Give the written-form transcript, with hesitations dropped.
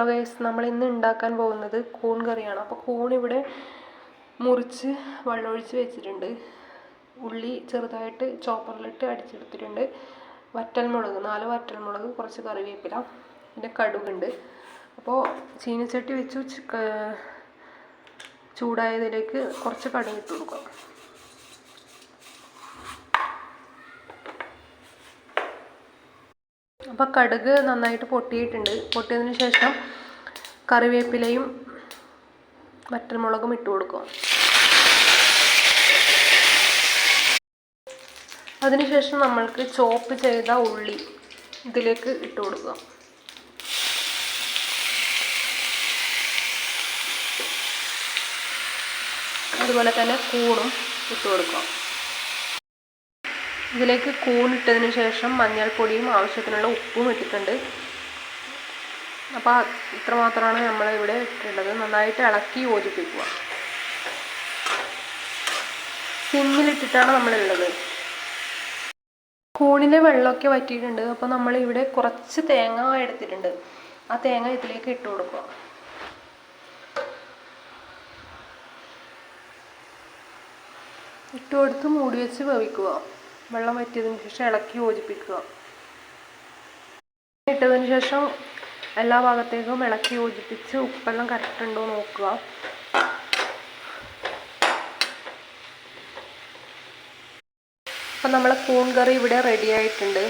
Guys, നമ്മൾ ഇന്ന് ഉണ്ടാക്കാൻ പോകുന്നത് കൂൺ കറിയാണ്. അപ്പോൾ കൂൺ ഇവിടെ മുറിച്ച് വെള്ളമൊഴിച്ച് വെച്ചിട്ടുണ്ട്. ഉള്ളി ചെറുതായിട്ട് ചോപ്പറിലിട്ട് അടിച്ചെടുത്തിട്ടുണ്ട്. വറ്റൽമുളക് 4 വറ്റൽമുളക്, കുറച്ച് കറിവേപ്പില, പിന്നെ കടുകുണ്ട്. അപ്പോൾ ചീനച്ചട്ടി വെച്ചു ചൂടായതിലേക്ക് കുറച്ച് കടുക് ഇട്ട് കൊടുക്കാം. അപ്പോൾ കടുക് നന്നായിട്ട് പൊട്ടിയിട്ടുണ്ട്. പൊട്ടിയതിന് ശേഷം കറിവേപ്പിലയും വറ്റൽമുളകും ഇട്ട് കൊടുക്കുക. അതിനുശേഷം നമ്മൾക്ക് ചോപ്പ് ചെയ്ത ഉള്ളി ഇതിലേക്ക് ഇട്ട് കൊടുക്കുക. അതുപോലെ തന്നെ കൂണും ഇട്ട് കൊടുക്കുക. ഇതിലേക്ക് കൂണിട്ടതിന് ശേഷം മഞ്ഞൾപ്പൊടിയും ആവശ്യത്തിനുള്ള ഉപ്പും ഇട്ടിട്ടുണ്ട്. അപ്പോൾ ഇത്രമാത്രമാണ് നമ്മളിവിടെ ഇട്ടിട്ടുള്ളത്. നന്നായിട്ട് ഇളക്കി യോജിപ്പിക്കുക. സിമ്മിലിട്ടിട്ടാണ് നമ്മളുള്ളത്. കൂണിലെ വെള്ളമൊക്കെ വറ്റിയിട്ടുണ്ട്. അപ്പോൾ നമ്മളിവിടെ കുറച്ച് തേങ്ങ എടുത്തിട്ടുണ്ട്. ആ തേങ്ങ ഇതിലേക്ക് ഇട്ട് കൊടുക്കുക. ഇട്ട് കൊടുത്ത് മൂടി വെച്ച് വേവിക്കുക. വെള്ളം വറ്റിയതിന് ശേഷം ഇളക്കി യോജിപ്പിക്കുക. ഇട്ടതിന് ശേഷം എല്ലാ ഭാഗത്തേക്കും ഇളക്കി യോജിപ്പിച്ച് ഉപ്പെല്ലാം കറക്റ്റ് ഉണ്ടോ നോക്കുക. അപ്പം നമ്മളെ കൂൺ കറി ഇവിടെ റെഡി ആയിട്ടുണ്ട്.